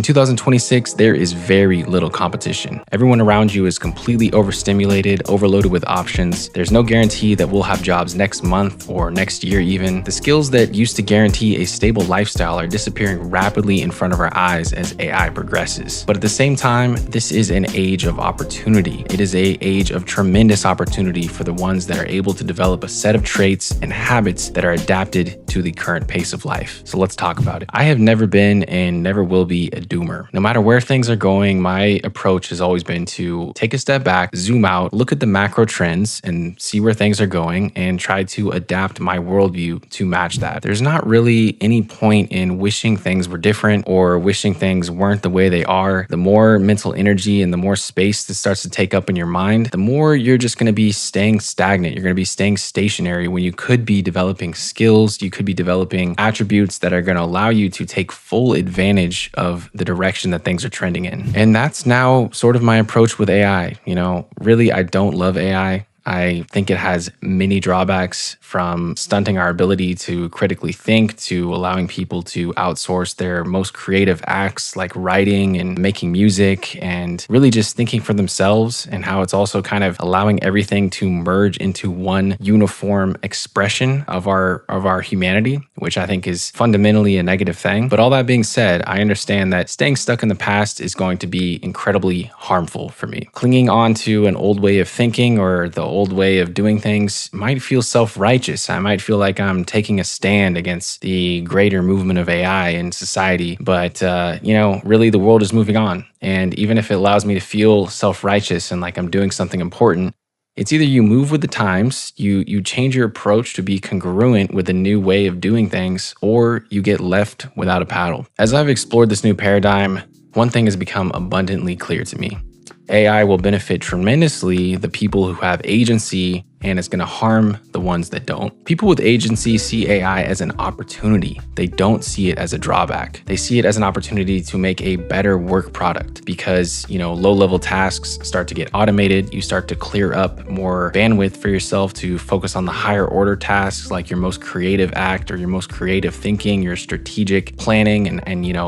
In 2026, there is very little competition. Everyone around you is completely overstimulated, overloaded with options. There's no guarantee that we'll have jobs next month or next year even. The skills that used to guarantee a stable lifestyle are disappearing rapidly in front of our eyes as AI progresses. But at the same time, this is an age of opportunity. It is an age of tremendous opportunity for the ones that are able to develop a set of traits and habits that are adapted to the current pace of life. So let's talk about it. I have never been and never will be a doomer. No matter where things are going, my approach has always been to take a step back, zoom out, look at the macro trends and see where things are going and try to adapt my worldview to match that. There's not really any point in wishing things were different or wishing things weren't the way they are. The more mental energy and the more space that starts to take up in your mind, the more you're just going to be staying stagnant. You're going to be staying stationary when you could be developing skills. You could be developing attributes that are going to allow you to take full advantage of the direction that things are trending in. And that's now sort of my approach with AI. Really, I don't love AI. I think it has many drawbacks, from stunting our ability to critically think to allowing people to outsource their most creative acts like writing and making music and really just thinking for themselves, and how it's also kind of allowing everything to merge into one uniform expression of our humanity, which I think is fundamentally a negative thing. But all that being said, I understand that staying stuck in the past is going to be incredibly harmful for me. Clinging on to an old way of thinking or the old way of doing things might feel self-righteous. I might feel like I'm taking a stand against the greater movement of AI in society. But, really the world is moving on. And even if it allows me to feel self-righteous and like I'm doing something important, it's either you move with the times, you change your approach to be congruent with the new way of doing things, or you get left without a paddle. As I've explored this new paradigm, one thing has become abundantly clear to me. AI will benefit tremendously the people who have agency, and it's going to harm the ones that don't. People with agency see AI as an opportunity. They don't see it as a drawback. They see it as an opportunity to make a better work product because, low-level tasks start to get automated. You start to clear up more bandwidth for yourself to focus on the higher order tasks like your most creative act or your most creative thinking, your strategic planning and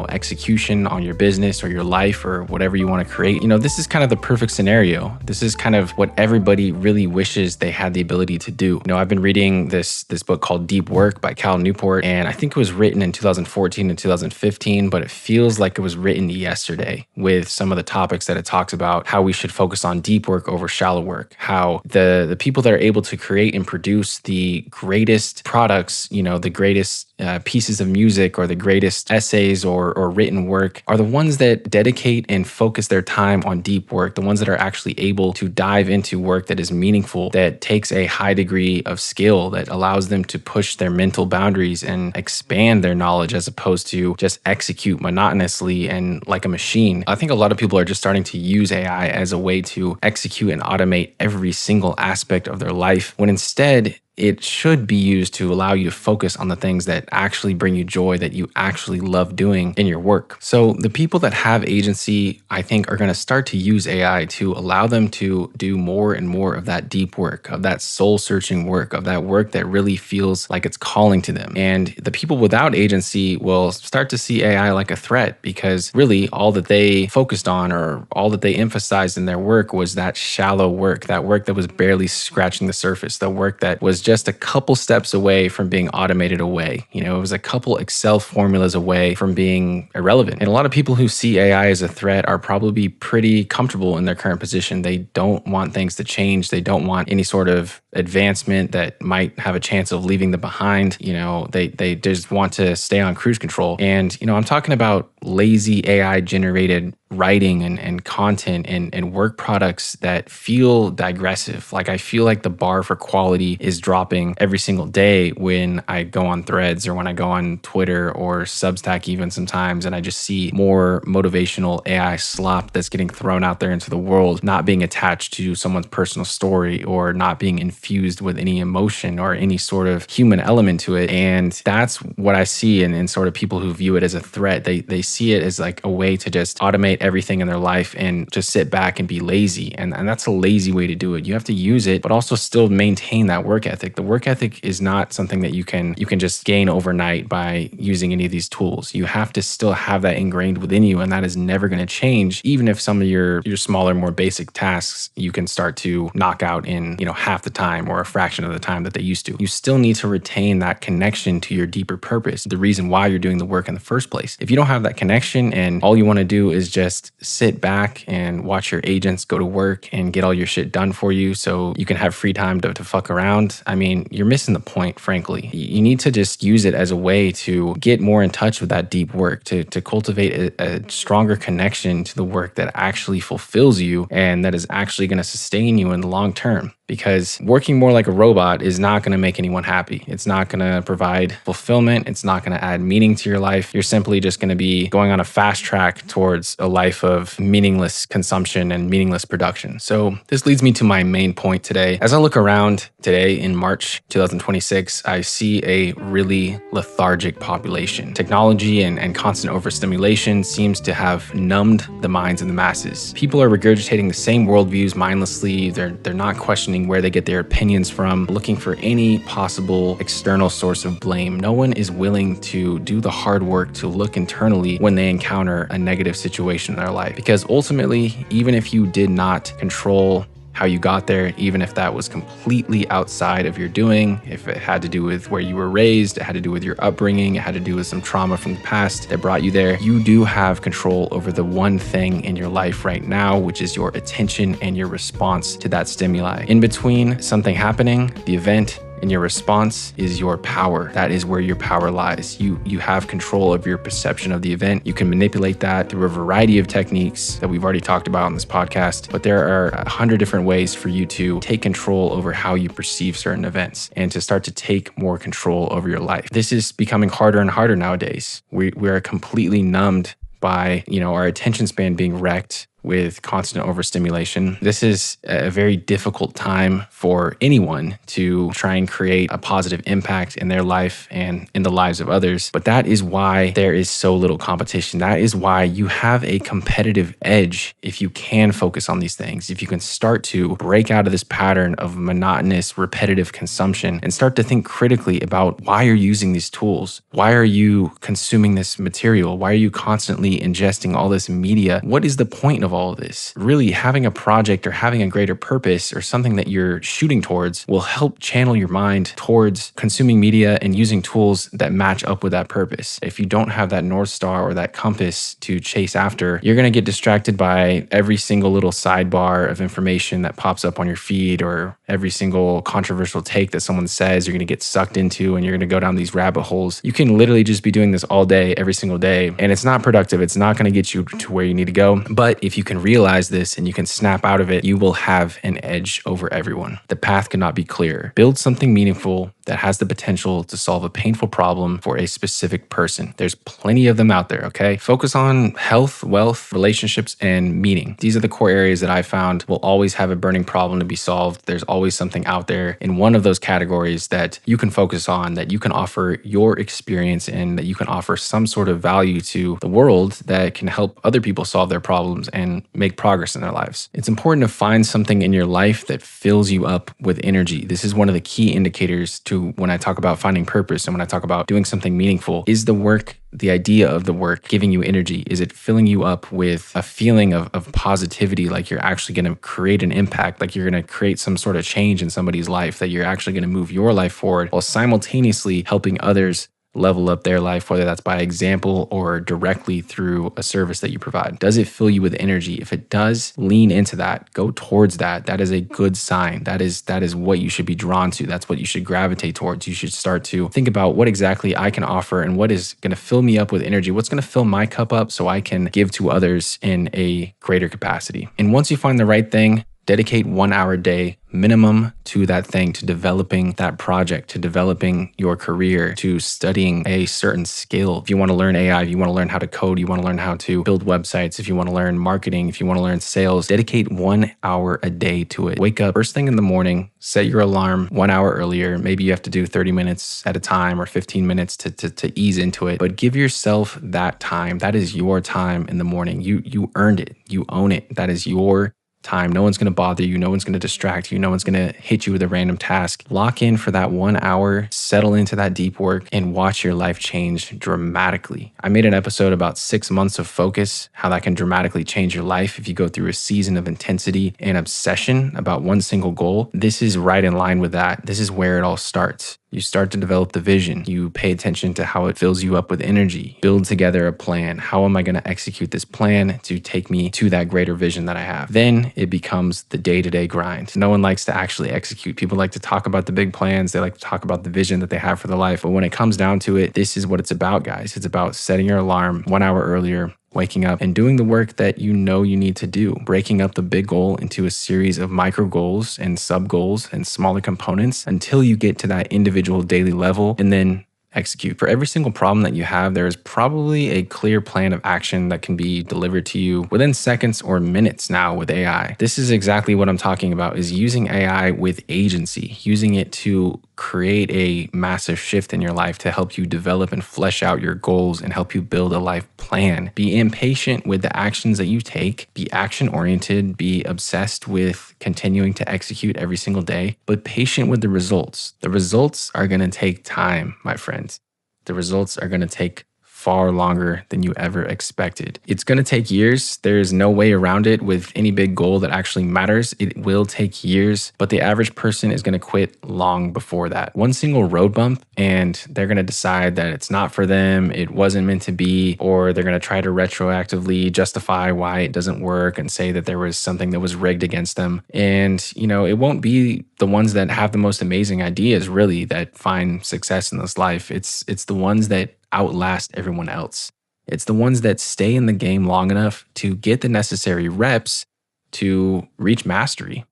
execution on your business or your life or whatever you want to create. This is kind of the perfect scenario. This is kind of what everybody really wishes they had the ability to do. I've been reading this book called Deep Work by Cal Newport, and I think it was written in 2014 and 2015, but it feels like it was written yesterday with some of the topics that it talks about, how we should focus on deep work over shallow work, how the people that are able to create and produce the greatest products, the greatest pieces of music or the greatest essays or written work are the ones that dedicate and focus their time on deep work, the ones that are actually able to dive into work that is meaningful, that takes a high degree of skill, that allows them to push their mental boundaries and expand their knowledge as opposed to just execute monotonously and like a machine. I think a lot of people are just starting to use AI as a way to execute and automate every single aspect of their life, when instead it should be used to allow you to focus on the things that actually bring you joy, that you actually love doing in your work. So the people that have agency, I think, are going to start to use AI to allow them to do more and more of that deep work, of that soul-searching work, of that work that really feels like it's calling to them. And the people without agency will start to see AI like a threat, because really all that they focused on or all that they emphasized in their work was that shallow work, that work that was barely scratching the surface, the work that was just a couple steps away from being automated away. It was a couple Excel formulas away from being irrelevant. And a lot of people who see AI as a threat are probably pretty comfortable in their current position. They don't want things to change. They don't want any sort of advancement that might have a chance of leaving them behind. They just want to stay on cruise control. And, I'm talking about lazy AI generated writing and content and work products that feel digressive. Like, I feel like the bar for quality is dropping every single day when I go on Threads or when I go on Twitter or Substack even sometimes, and I just see more motivational AI slop that's getting thrown out there into the world, not being attached to someone's personal story or not being infused with any emotion or any sort of human element to it. And that's what I see in sort of people who view it as a threat. They see it as like a way to just automate everything in their life and just sit back and be lazy. And that's a lazy way to do it. You have to use it, but also still maintain that work ethic. The work ethic is not something that you can just gain overnight by using any of these tools. You have to still have that ingrained within you, and that is never going to change. Even if some of your smaller, more basic tasks you can start to knock out in, half the time or a fraction of the time that they used to. You still need to retain that connection to your deeper purpose, the reason why you're doing the work in the first place. If you don't have that connection and all you want to do is just sit back and watch your agents go to work and get all your shit done for you so you can have free time to fuck around, I mean, you're missing the point, frankly. You need to just use it as a way to get more in touch with that deep work, to cultivate a stronger connection to the work that actually fulfills you and that is actually going to sustain you in the long term. Because working more like a robot is not going to make anyone happy. It's not going to provide fulfillment. It's not going to add meaning to your life. You're simply just going to be going on a fast track towards a life of meaningless consumption and meaningless production. So this leads me to my main point today. As I look around today in March 2026, I see a really lethargic population. Technology and constant overstimulation seems to have numbed the minds of the masses. People are regurgitating the same worldviews mindlessly. They're not questioning where they get their opinions from, looking for any possible external source of blame. No one is willing to do the hard work to look internally when they encounter a negative situation in their life. Because ultimately, even if you did not control how you got there, even if that was completely outside of your doing, if it had to do with where you were raised, it had to do with your upbringing, it had to do with some trauma from the past that brought you there, you do have control over the one thing in your life right now, which is your attention and your response to that stimuli. In between something happening, the event, and your response is your power. That is where your power lies. You have control of your perception of the event. You can manipulate that through a variety of techniques that we've already talked about on this podcast, but there are 100 different ways for you to take control over how you perceive certain events and to start to take more control over your life. This is becoming harder and harder nowadays. We are completely numbed by, our attention span being wrecked with constant overstimulation. This is a very difficult time for anyone to try and create a positive impact in their life and in the lives of others. But that is why there is so little competition. That is why you have a competitive edge if you can focus on these things, if you can start to break out of this pattern of monotonous, repetitive consumption and start to think critically about why you're using these tools. Why are you consuming this material? Why are you constantly ingesting all this media? What is the point of all of this? Really, having a project or having a greater purpose or something that you're shooting towards will help channel your mind towards consuming media and using tools that match up with that purpose. If you don't have that North Star or that compass to chase after, you're going to get distracted by every single little sidebar of information that pops up on your feed or every single controversial take that someone says. You're going to get sucked into and you're going to go down these rabbit holes. You can literally just be doing this all day, every single day, and it's not productive. It's not going to get you to where you need to go. But if you can realize this and you can snap out of it, you will have an edge over everyone. The path cannot be clearer. Build something meaningful that has the potential to solve a painful problem for a specific person. There's plenty of them out there, okay? Focus on health, wealth, relationships, and meaning. These are the core areas that I found will always have a burning problem to be solved. There's always something out there in one of those categories that you can focus on, that you can offer your experience in, that you can offer some sort of value to the world that can help other people solve their problems and make progress in their lives. It's important to find something in your life that fills you up with energy. This is one of the key indicators to when I talk about finding purpose and when I talk about doing something meaningful. Is the work, the idea of the work, giving you energy? Is it filling you up with a feeling of positivity, like you're actually going to create an impact, like you're going to create some sort of change in somebody's life, that you're actually going to move your life forward while simultaneously helping others level up their life, whether that's by example or directly through a service that you provide? Does it fill you with energy? If it does, lean into that. Go towards that. That is a good sign. That is what you should be drawn to. That's what you should gravitate towards. You should start to think about what exactly I can offer and what is going to fill me up with energy. What's going to fill my cup up so I can give to others in a greater capacity. And once you find the right thing, Dedicate 1 hour a day minimum to that thing, to developing that project, to developing your career, to studying a certain skill. If you want to learn AI, if you want to learn how to code, you want to learn how to build websites, if you want to learn marketing, if you want to learn sales, dedicate 1 hour a day to it. Wake up first thing in the morning, set your alarm 1 hour earlier. Maybe you have to do 30 minutes at a time or 15 minutes to ease into it, but give yourself that time. That is your time in the morning. You earned it. You own it. That is your time. No one's going to bother you. No one's going to distract you. No one's going to hit you with a random task. Lock in for that 1 hour, settle into that deep work, and watch your life change dramatically. I made an episode about 6 months of focus, how that can dramatically change your life if you go through a season of intensity and obsession about one single goal. This is right in line with that. This is where it all starts. You start to develop the vision. You pay attention to how it fills you up with energy. Build together a plan. How am I going to execute this plan to take me to that greater vision that I have? Then it becomes the day-to-day grind. No one likes to actually execute. People like to talk about the big plans. They like to talk about the vision that they have for their life. But when it comes down to it, this is what it's about, guys. It's about setting your alarm 1 hour earlier, waking up and doing the work that you know you need to do, breaking up the big goal into a series of micro goals and sub goals and smaller components until you get to that individual daily level, and then execute. For every single problem that you have, there is probably a clear plan of action that can be delivered to you within seconds or minutes now with AI. This is exactly what I'm talking about, is using AI with agency, using it to create a massive shift in your life to help you develop and flesh out your goals and help you build a life plan. Be impatient with the actions that you take, be action oriented, be obsessed with continuing to execute every single day, but patient with the results. The results are going to take time, my friends. The results are going to take far longer than you ever expected. It's going to take years. There's no way around it with any big goal that actually matters. It will take years, but the average person is going to quit long before that. One single road bump and they're going to decide that it's not for them, it wasn't meant to be, or they're going to try to retroactively justify why it doesn't work and say that there was something that was rigged against them. And, it won't be the ones that have the most amazing ideas really that find success in this life. It's the ones that outlast everyone else. It's the ones that stay in the game long enough to get the necessary reps to reach mastery.